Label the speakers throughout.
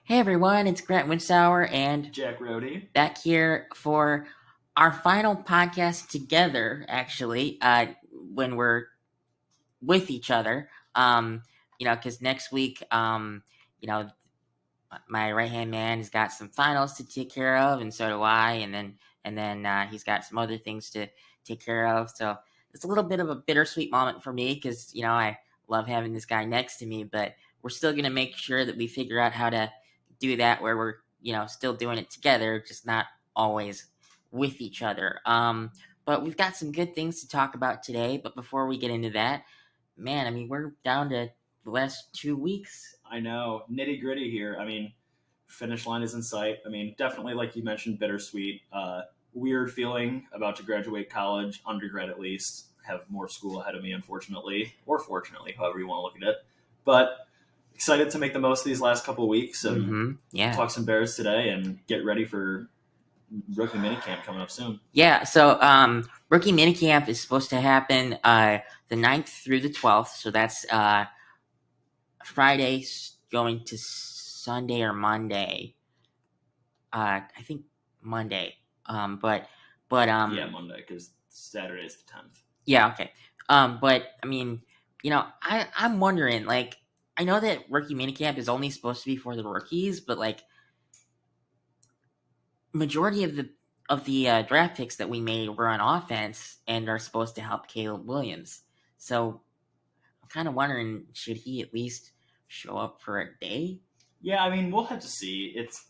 Speaker 1: Hey everyone, it's Grant Winsauer and
Speaker 2: Jack Rody.
Speaker 1: back here for our final podcast together, actually, when we're with each other. Because next week, you know, my right hand man has got some finals to take care of, and so do I, and then he's got some other things to take care of. So it's a little bit of a bittersweet moment for me because I love having this guy next to me, but we're still gonna make sure that we figure out how to do that where we're still doing it together, just not always with each other. But we've got some good things to talk about today. But before we get into that, man, I mean, we're down to the last 2 weeks.
Speaker 2: I know, nitty gritty here. I mean, finish line is in sight. I mean, definitely, like you mentioned, bittersweet. Weird feeling about to graduate college, undergrad at least. Have more school ahead of me, unfortunately, or fortunately, however you want to look at it. But excited to make the most of these last couple of weeks and
Speaker 1: Yeah.
Speaker 2: talk some Bears today and get ready for rookie minicamp coming up soon.
Speaker 1: Yeah, so rookie minicamp is supposed to happen the 9th through the 12th. So that's Friday going to Sunday or Monday. I think Monday. But
Speaker 2: Yeah, Monday, because Saturday is the 10th.
Speaker 1: yeah, okay. But I mean, I'm wondering, like, I know that rookie minicamp is only supposed to be for the rookies, but like, majority of the draft picks that we made were on offense and are supposed to help Caleb Williams. So I'm kind of wondering, should he at least show up for a day?
Speaker 2: Yeah, I mean, we'll have to see. It's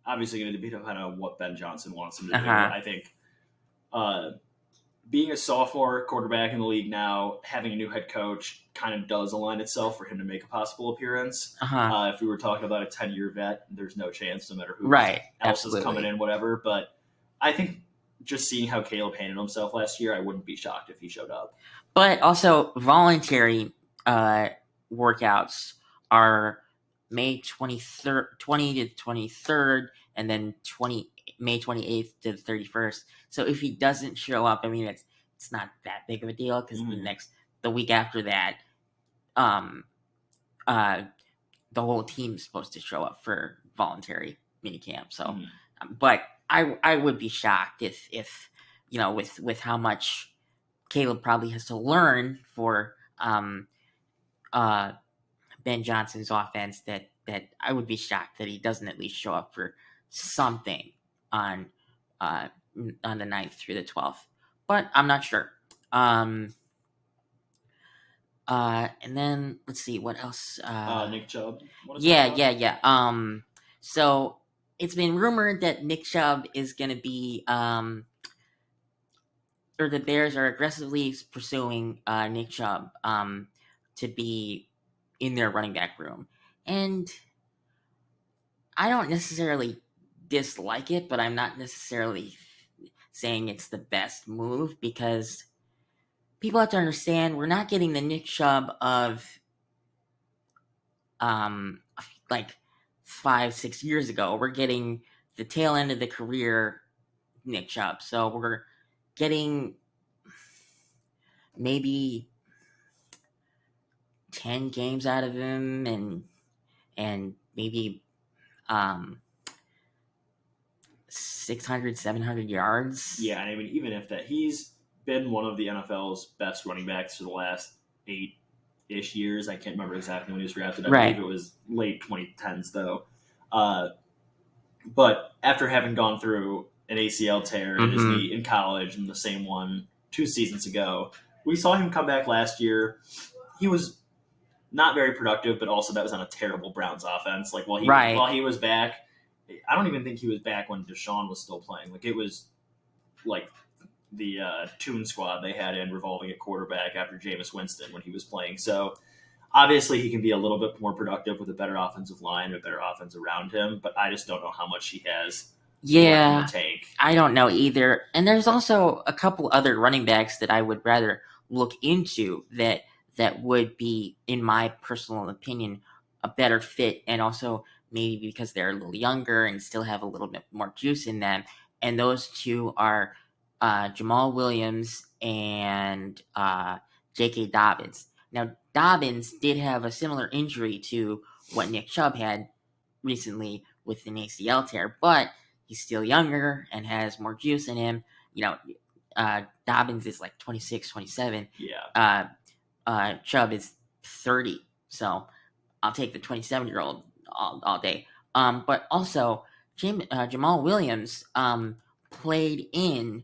Speaker 2: obviously going to depend on what Ben Johnson wants him to do.
Speaker 1: Uh-huh.
Speaker 2: I think uh, being a sophomore quarterback in the league now, having a new head coach kind of does align itself for him to make a possible appearance.
Speaker 1: Uh-huh.
Speaker 2: If we were talking about a 10-year vet, there's no chance, no matter who
Speaker 1: Right.
Speaker 2: else is coming
Speaker 1: Absolutely.
Speaker 2: in, whatever. But I think just seeing how Caleb handled himself last year, I wouldn't be shocked if he showed up.
Speaker 1: But also, voluntary workouts are May 23rd, 20 to 23rd, and then May 28th to the 31st. So if he doesn't show up, I mean, it's not that big of a deal because the week after that, um, uh, the whole team's supposed to show up for voluntary minicamp. So, but I would be shocked if with how much Caleb probably has to learn for uh, Ben Johnson's offense that I would be shocked that he doesn't at least show up for something on uh, on the 9th through the 12th. But I'm not sure. And then let's see what else.
Speaker 2: Nick Chubb.
Speaker 1: Yeah. So it's been rumored that Nick Chubb is going to be or the Bears are aggressively pursuing Nick Chubb to be in their running back room. And I don't necessarily dislike it, but I'm not necessarily saying it's the best move because people have to understand we're not getting the Nick Chubb of like 5-6 years ago. We're getting the tail end of the career Nick Chubb. So we're getting maybe 10 games out of him and maybe 600 700 yards.
Speaker 2: Yeah, I mean, even if that, he's been one of the NFL's best running backs for the last 8-ish years. I can't remember exactly when he was drafted. I believe it was late 2010s, though. But after having gone through an ACL tear in his knee in college and the same one 2 seasons ago, we saw him come back last year. He was not very productive, but also that was on a terrible Browns offense. Like while he was back, I don't even think he was back when Deshaun was still playing. Like it was like the Toon Squad they had in revolving at quarterback after Jameis Winston when he was playing. So obviously he can be a little bit more productive with a better offensive line, a better offense around him, but I just don't know how much he has left in the tank.
Speaker 1: I don't know either. And there's also a couple other running backs that I would rather look into that would be, in my personal opinion, a better fit, and also maybe because they're a little younger and still have a little bit more juice in them. And those two are Jamal Williams and J.K. Dobbins. Now, Dobbins did have a similar injury to what Nick Chubb had, recently with an ACL tear, but he's still younger and has more juice in him. Dobbins is like 26, 27.
Speaker 2: Yeah.
Speaker 1: Chubb is 30. So I'll take the 27-year-old all day. But also, Jamal Williams played in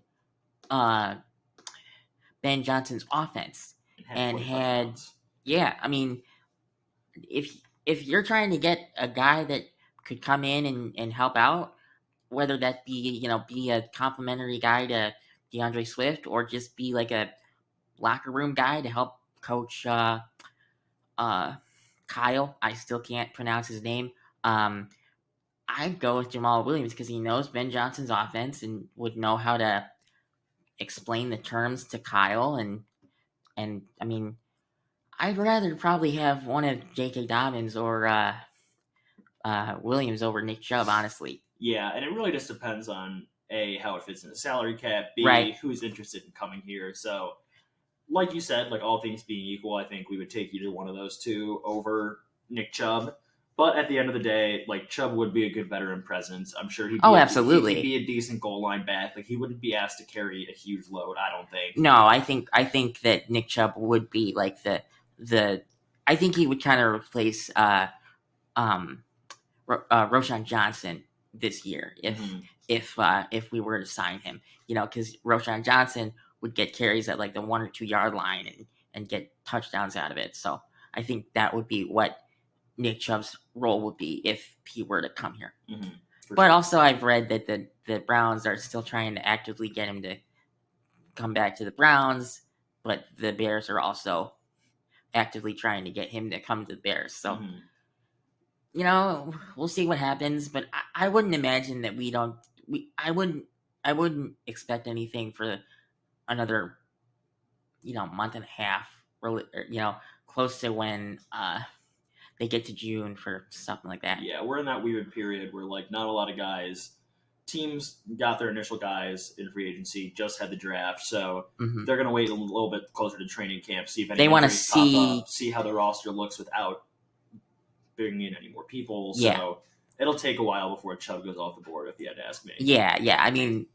Speaker 1: Ben Johnson's offense and had I mean, if you're trying to get a guy that could come in and help out, whether that be a complimentary guy to DeAndre Swift or just be like a locker room guy to help coach Kyle. I still can't pronounce his name. I'd go with Jamal Williams because he knows Ben Johnson's offense and would know how to explain the terms to Kyle. And I mean, I'd rather probably have one of J.K. Dobbins or Williams over Nick Chubb, honestly.
Speaker 2: Yeah, and it really just depends on A, how it fits in the salary cap, B,
Speaker 1: right.
Speaker 2: who's interested in coming here. So, like you said, like all things being equal, I think we would take either one of those two over Nick Chubb. But at the end of the day, like Chubb would be a good veteran presence. I'm sure he'd be
Speaker 1: absolutely.
Speaker 2: He'd be a decent goal line back. Like he wouldn't be asked to carry a huge load, I don't think.
Speaker 1: No, I think that Nick Chubb would be like the I think he would kind of replace Roschon Johnson this year if we were to sign him. Because Roschon Johnson would get carries at like the 1 or 2 yard line and get touchdowns out of it. So I think that would be what Nick Chubb's role would be if he were to come here. But also, I've read that the Browns are still trying to actively get him to come back to the Browns, but the Bears are also actively trying to get him to come to the Bears. So, we'll see what happens. But I wouldn't imagine that I wouldn't expect anything for another, month and a half, close to when they get to June for something like that.
Speaker 2: Yeah, we're in that weird period where like not a lot of teams got their initial guys in free agency, just had the draft, so they're going to wait a little bit closer to training camp, see if any
Speaker 1: they want to
Speaker 2: see how the roster looks without bringing in any more people. So it'll take a while before Chubb goes off the board, if you had to ask me.
Speaker 1: Yeah. I mean,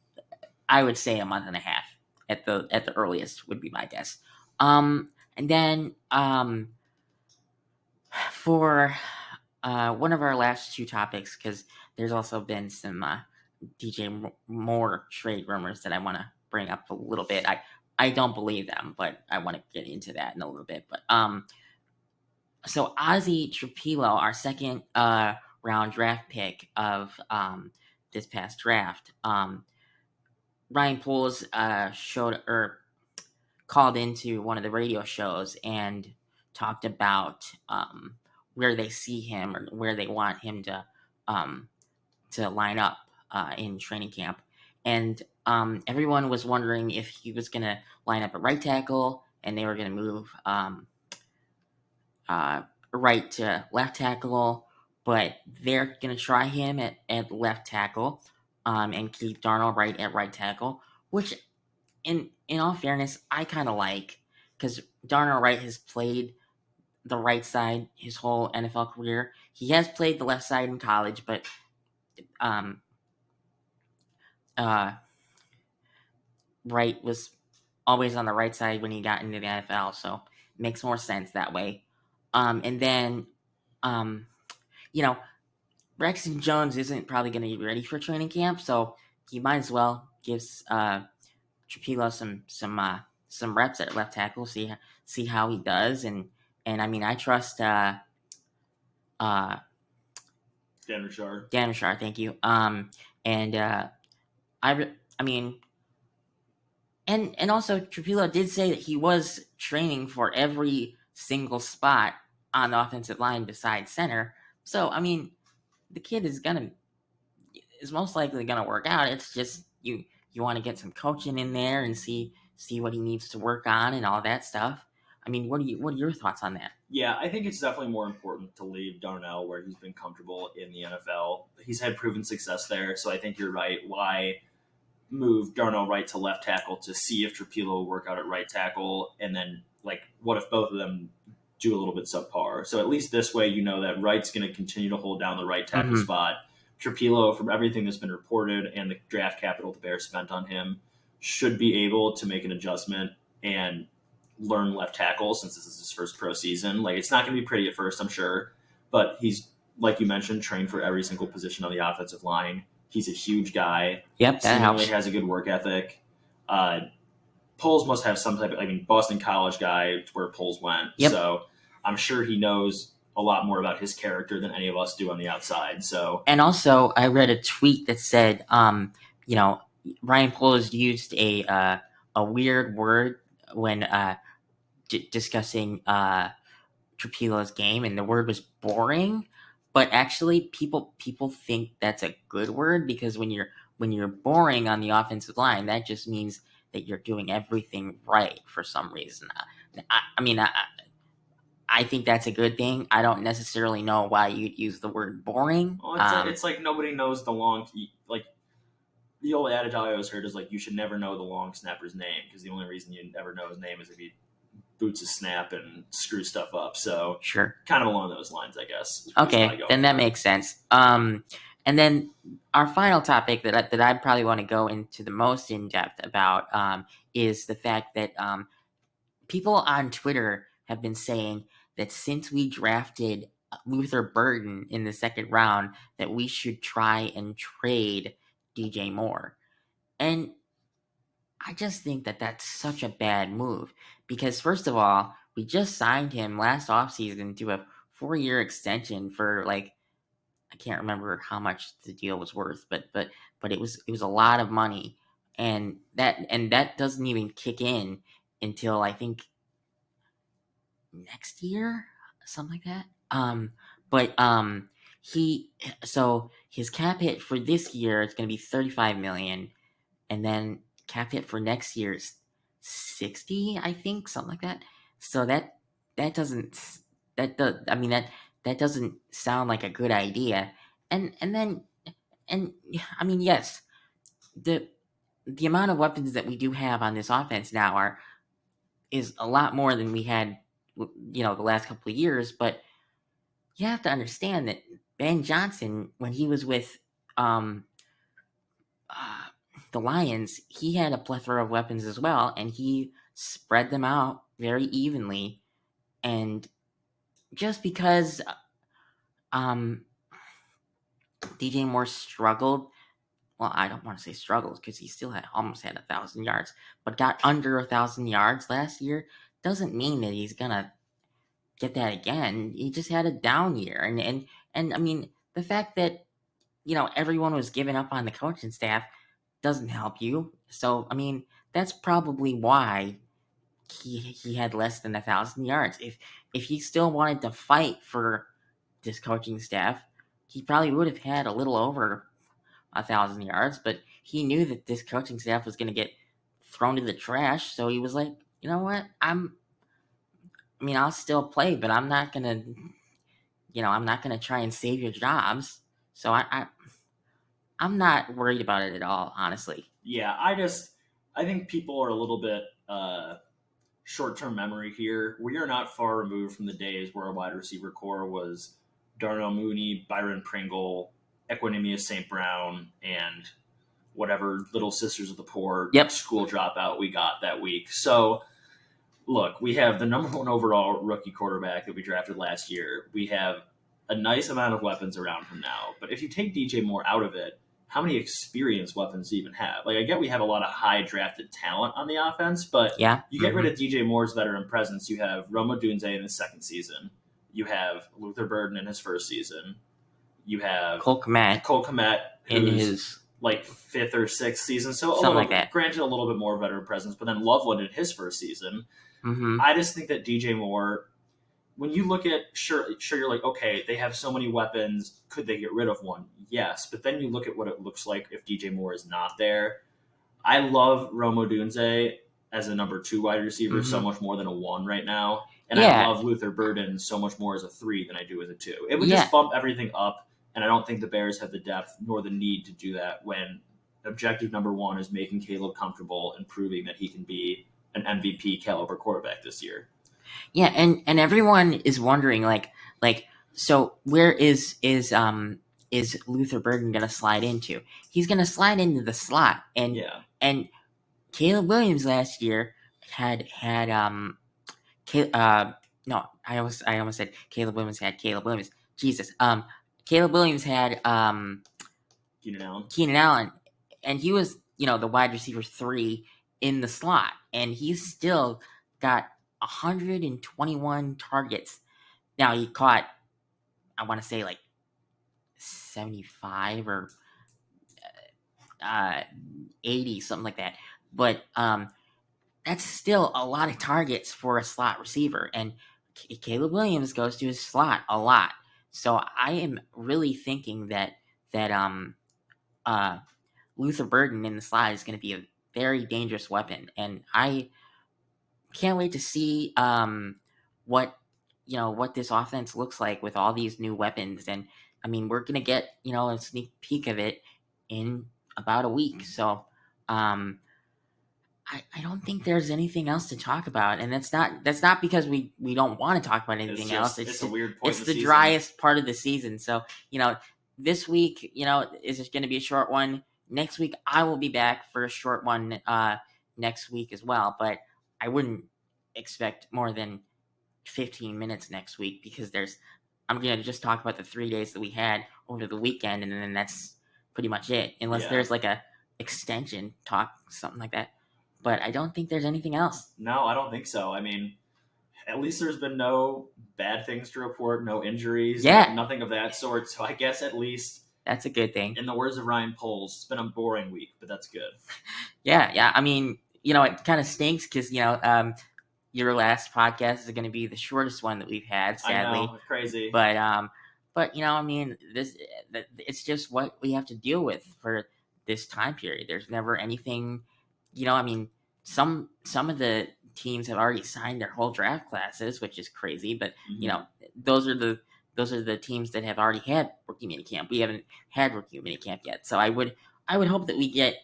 Speaker 1: I would say a month and a half at the earliest would be my guess. And then for one of our last two topics, because there's also been some DJ Moore trade rumors that I want to bring up a little bit. I don't believe them, but I want to get into that in a little bit. But so Ozzy Trapilo, our second round draft pick of this past draft, Ryan Poles called into one of the radio shows and talked about where they see him or where they want him to line up in training camp. And everyone was wondering if he was going to line up at right tackle and they were going to move right to left tackle, but they're going to try him at left tackle and keep Darnold right at right tackle, which in all fairness, I kind of like, because Darnell Wright has played the right side his whole NFL career. He has played the left side in college, but Wright was always on the right side when he got into the NFL, so it makes more sense that way. And then, Braxton Jones isn't probably going to be ready for training camp, so he might as well give Trapilo some reps at left tackle, see how he does, and I mean I trust Dan Richard, thank you. And also Trapilo did say that he was training for every single spot on the offensive line besides center. So I mean, the kid is most likely gonna work out. It's just you want to get some coaching in there and see what he needs to work on and all that stuff. I mean, what are your thoughts on that?
Speaker 2: Yeah, I think it's definitely more important to leave Darnell where he's been comfortable in the NFL. He's had proven success there, so I think you're right. Why move Darnell right to left tackle to see if Trapilo will work out at right tackle, and then like what if both of them do a little bit subpar. So at least this way, you know that Wright's going to continue to hold down the right tackle spot. Trapilo, from everything that's been reported and the draft capital the Bears spent on him, should be able to make an adjustment and learn left tackle since this is his first pro season. Like, it's not going to be pretty at first, I'm sure, but he's, like you mentioned, trained for every single position on the offensive line. He's a huge guy.
Speaker 1: Yep, that helps.
Speaker 2: Has a good work ethic. Poles must have some type of, Boston College guy where Poles went.
Speaker 1: Yep.
Speaker 2: So I'm sure he knows a lot more about his character than any of us do on the outside. So,
Speaker 1: and also I read a tweet that said, Ryan Poles used a weird word when discussing Trapilo's game, and the word was boring. But actually, people think that's a good word, because when you're boring on the offensive line, that just means that you're doing everything right for some reason. I think that's a good thing. I don't necessarily know why you'd use the word boring.
Speaker 2: Well, it's like nobody knows the long, like the old adage I always heard is like, you should never know the long snapper's name, because the only reason you ever know his name is if he boots a snap and screws stuff up. So
Speaker 1: sure,
Speaker 2: kind of along those lines, I guess.
Speaker 1: Okay, then that makes sense. And then our final topic that I probably want to go into the most in depth about is the fact that people on Twitter have been saying that since we drafted Luther Burden in the second round, that we should try and trade DJ Moore. And I just think that that's such a bad move, because first of all, we just signed him last offseason to a 4-year extension for, like, I can't remember how much the deal was worth, but it was a lot of money, and that doesn't even kick in until I think next year, something like that. So his cap hit for this year is going to be $35 million, and then cap hit for next year is 60, I think, something like that. So that doesn't that doesn't sound like a good idea. And I mean, yes, the amount of weapons that we do have on this offense now is a lot more than we had, the last couple of years. But you have to understand that Ben Johnson, when he was with the Lions, he had a plethora of weapons as well, and he spread them out very evenly. And just because DJ Moore struggled, well, I don't want to say struggled, because he still almost had 1,000 yards, but got under 1,000 yards last year, doesn't mean that he's gonna get that again. He just had a down year, and I mean, the fact that everyone was giving up on the coaching staff doesn't help you. So I mean, that's probably why he had less than 1,000 yards. If he still wanted to fight for this coaching staff, he probably would have had a little over 1,000 yards. But he knew that this coaching staff was going to get thrown to the trash, so he was like, you know what, I'll still play, but I'm not gonna, I'm not gonna try and save your jobs. So I'm not worried about it at all, honestly.
Speaker 2: Yeah, I think people are a little bit short-term memory here. We are not far removed from the days where our wide receiver core was Darnell Mooney, Byron Pringle, Equanimous St. Brown, and whatever Little Sisters of the Poor school dropout we got that week. So, look, we have the number 1 overall rookie quarterback that we drafted last year. We have a nice amount of weapons around him now. But if you take DJ Moore out of it, how many experienced weapons do you even have? Like, I get we have a lot of high drafted talent on the offense, but you get rid of DJ Moore's veteran presence. You have Rome Odunze in his second season. You have Luther Burden in his first season. You have
Speaker 1: Cole Kmet
Speaker 2: in his like 5th or 6th season. So something like that. Granted, a little bit more veteran presence, but then Loveland in his first season.
Speaker 1: Mm-hmm.
Speaker 2: I just think that DJ Moore, when you look at, sure, you're like, okay, they have so many weapons. Could they get rid of one? Yes. But then you look at what it looks like if DJ Moore is not there. I love Rome Odunze as a number 2 wide receiver so much more than a 1 right now. And I love Luther Burden so much more as a 3 than I do as a 2. It would just bump everything up, and I don't think the Bears have the depth nor the need to do that when objective number 1 is making Caleb comfortable and proving that he can be an MVP caliber quarterback this year.
Speaker 1: Yeah, and everyone is wondering so where is Luther Burden gonna slide into? He's gonna slide into the slot, and Caleb Williams last year had no, I almost said Caleb Williams had Caleb Williams. Jesus, Caleb Williams had Keenan Allen, and he was the wide receiver 3 in the slot, and he's still got 121 targets. Now he caught, I want to say, like 75 or 80, something like that. But that's still a lot of targets for a slot receiver, and Caleb Williams goes to his slot a lot. So I am really thinking that Luther Burden in the slot is going to be a very dangerous weapon, and I can't wait to see what what this offense looks like with all these new weapons. And I mean, we're going to get a sneak peek of it in about a week. So I don't think there's anything else to talk about, and that's not because we don't want to talk about anything else.
Speaker 2: It's a weird point.
Speaker 1: It's the driest part of the season. So this week is just going to be a short one. Next week I will be back for a short one next week as well, but I wouldn't expect more than 15 minutes next week because I'm going to just talk about the 3 days that we had over the weekend, and then that's pretty much it, unless there's like a extension talk, something like that. But I don't think there's anything else.
Speaker 2: No, I don't think so. I mean, at least there's been no bad things to report, no injuries, nothing of that sort. So I guess at least
Speaker 1: that's a good thing.
Speaker 2: In the words of Ryan Poles, it's been a boring week, but that's good.
Speaker 1: Yeah. I mean, it kind of stinks because your last podcast is going to be the shortest one that we've had, sadly.
Speaker 2: I know, crazy.
Speaker 1: But I mean, it's just what we have to deal with for this time period. There's never anything, I mean, some of the teams have already signed their whole draft classes, which is crazy. But those are the teams that have already had rookie minicamp. We haven't had rookie minicamp yet, so I would hope that we get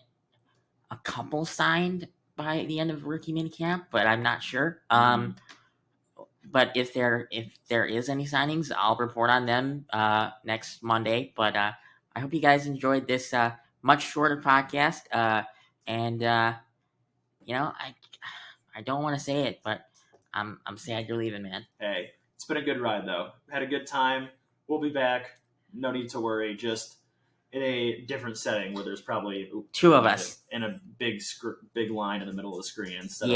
Speaker 1: a couple signed by the end of rookie minicamp, but I'm not sure. But if there is any signings, I'll report on them next Monday. But I hope you guys enjoyed this much shorter podcast. And I don't want to say it, but I'm sad you're leaving, man.
Speaker 2: Hey, it's been a good ride though. Had a good time. We'll be back. No need to worry. Just in a different setting where there's probably
Speaker 1: 2 of us
Speaker 2: in a big line in the middle of the screen instead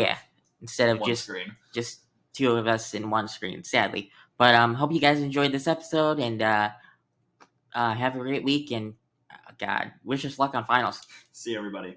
Speaker 2: of
Speaker 1: one screen. Just 2 of us in one screen, sadly. But hope you guys enjoyed this episode, and have a great week, and God, wish us luck on finals.
Speaker 2: See you, everybody.